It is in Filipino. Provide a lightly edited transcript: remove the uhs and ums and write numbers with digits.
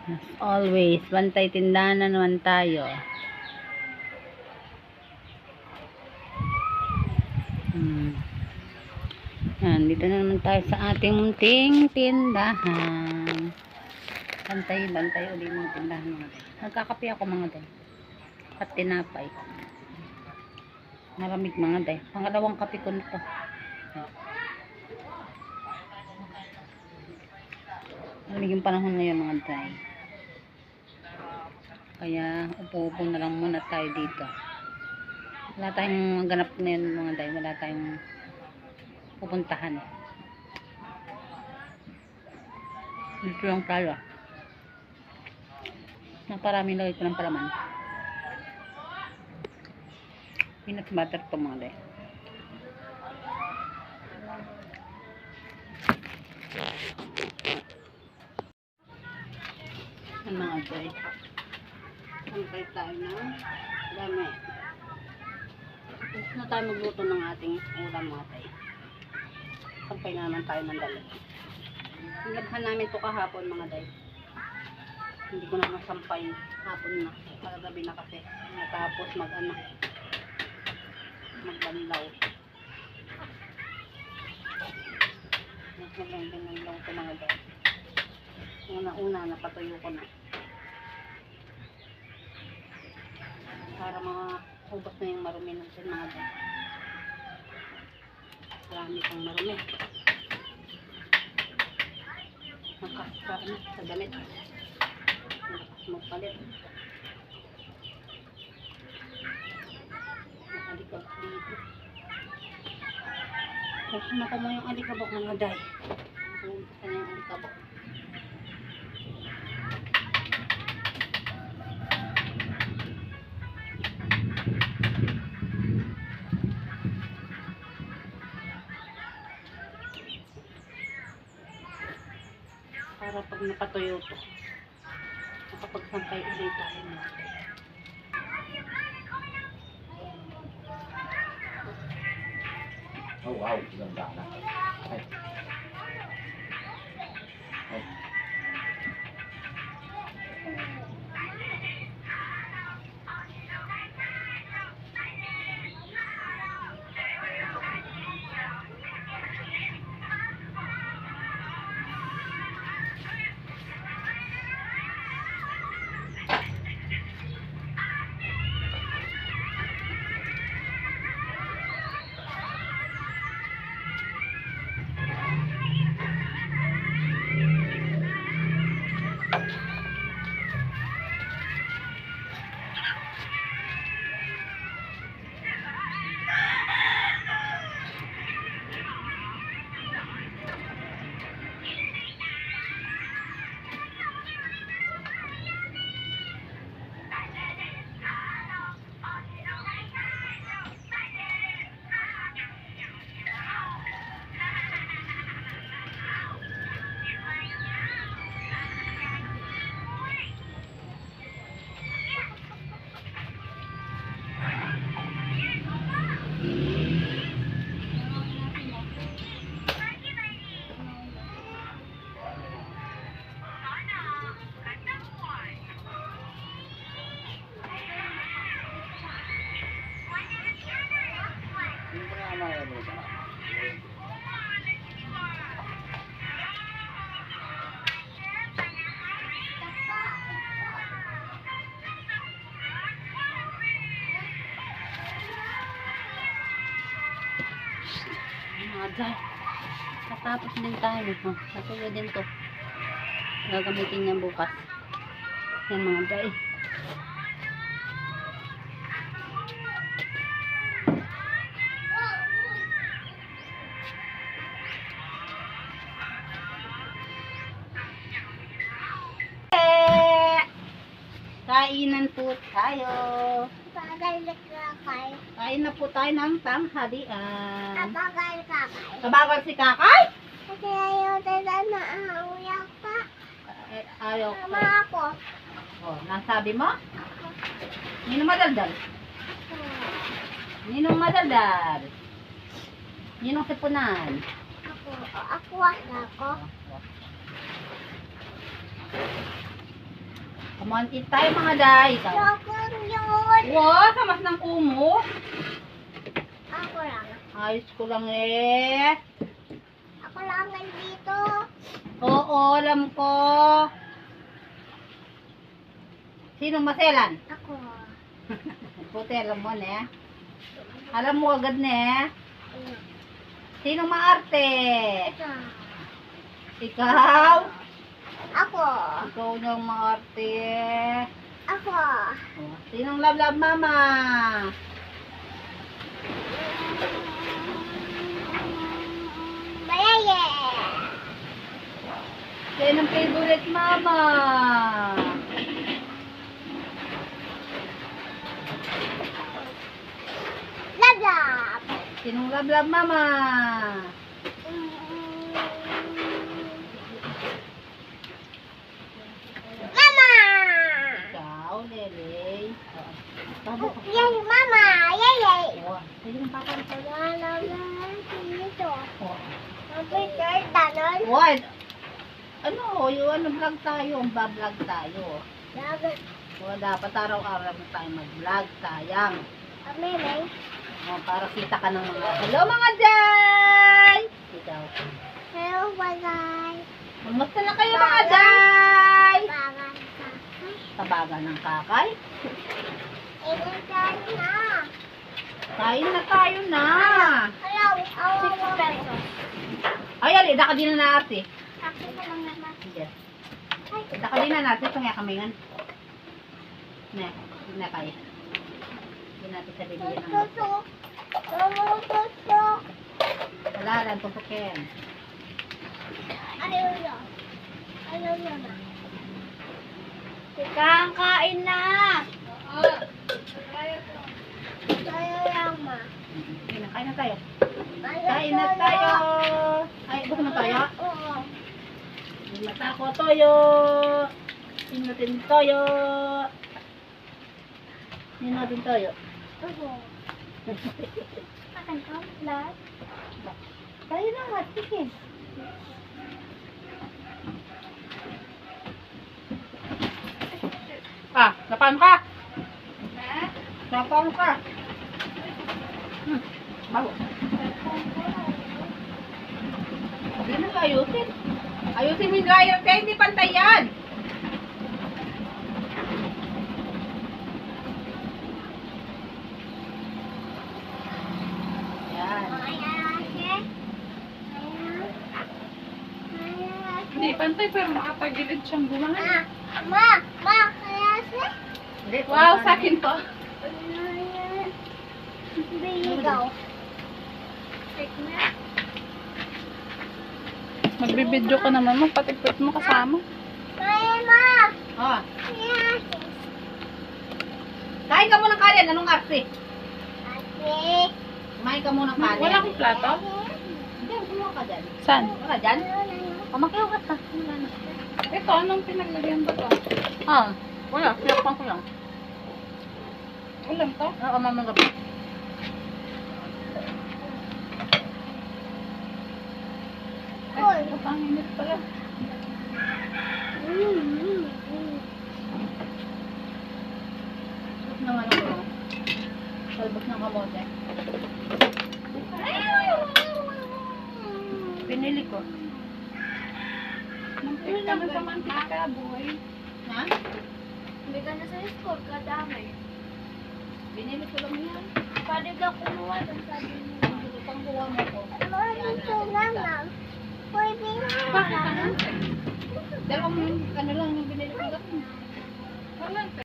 As always, bantay tindahan na naman tayo. Yan, dito na naman tayo sa ating munting tindahan. Bantay ulit mga tindahan mga day. Nagkakape ako mga day. At tinapay. Maramig mga day. Pangalawang kape ko nito. Malamig yung panahon ngayon mga day. Kaya upo-upo na lang muna tayo dito. Wala tayong ganap na yun mga day. Wala tayong pupuntahan. Dito lang tayo. Naparami lang ito ng palaman. Peanut butter to mga day. Ang mga day. Sampay tayo ng dami. Gusto na tayo magluto ng ating ulam mga day. Sampay na naman tayo ng dala. Nilabhan namin ito kahapon mga day. Hindi ko na nasampay hapon na. Kagabi na kasi. Natapos magbanlaw. Magbanlaw ito mga day. Una napatuyo ko na. Para mga ubos na yung marumi natin mga day. Marami pang marumi. Magkakasar na sa damit. Magpalit. Alikabok dito. Sunod mo yung alikabok mga day. Sunod yung alikabok. Para pag napatuyo to, makapagsampay ulit tayo natin. Oh wow, ganda na. Ay. Ay. Day. Katapos din tayo. Natuyo din to. Gagamitin niya bukas. Yan mga day. Kainan po tayo. Kain na po tayo ng tanghalian. Kabagal si Kakay? Kasi ayaw talaga na uuyak pa. Ayaw ko. Tama ako. Oh, nasabi mo? Ninong madaldal? Ninong madaldal? Ninong sipunan? Ako. Ako. Come on, eat tayo mga day. Ikaw. Sokong yun. Wow, samas ng kumo. Ako lang. Ayos ko lang eh. Ako lang nandito. Oo, alam ko. Sinong maselan? Ako. Puti, alam mo ne. Alam mo agad ne. Mm. Sinong maarte? Ito. Ikaw? Ako. Ikaw niyang maarte. Ako. Oh, sinong love mama? Bayaye. Sinong favorite mama? Lablab. Sinong love mama? Mama. Ikaw, Lele. Tabo ka. Yan, mama. Yay. Oh, sinong papa? Wala na dito. Oh. Mabigay tanon. What? Ano, yung ano vlog tayo, ba-vlog tayo. Dapat O, dapat araw-araw na tayo mag-vlog, sayang. kami may O, para kita ka ng mga, hello mga day! Ikaw. hello bagay. Kamusta na kayo mga day? Bagay ka. Tabagan ng kakay. Inigay na. Kain na tayo na. Hello, awa mo. Ay, alida ka din na natin. Ako ko lang naman. Sige. Alida ka din na natin, ito nga kamingan. Ne, hindi na kaya. Hindi natin sa bibigyan ng Tutok. Tutok. wala lang, tutukin. Ayaw yun. Ayaw yun na. Sikang kain na. Ayaw lang ma. Sige na, kain na tayo. Ayaw Kain na yun. tayo. Ay, gusto mo tayo? Oo. Mata ko toyo. Inutin toyo. Inutin toyo. Oo. Akan ka, lahat. Tayo na nga, sige. Ah, napaan ka? Napaan ka? Bago. Hindi na ka ayusin. Ayusin mo yung dryer kaya hindi pantay yan. Yan. Hindi, pantay pero makapagilid siyang bumangan. Ma, kaya siya? Hindi, Wow, sa akin to. Bigaw. Magbibideo ka naman mo, patikpit mo kasama. Ma! Ah, Yes! kain ka muna ng kanin. Anong arte? Ate! Kumain ka muna ng kanin. Wala akong plato? Hindi, kumuha ka dyan. Saan? Wala dyan? Kumakiyaw ka ta. Wala na. Ito, anong pinaglagyan ba to? Ah, wala. Sinakpan ko lang. Ulam to? Oo, mamang gabi. Uy! Ito, panginit pala. Soup naman ako. Salbos ng kamote. Pinili ko. Mantik ka na sa mantika, boy. Ha? Hindi ka na sa school, kadamay. Binili ko lang yan. Pwede ka kumuha ng sabi niya. Ang pangkuha mo ko. Ano dito lang lang? Pwede na. Bakit ka na? Dalawang ano lang yung binili ko. Wala.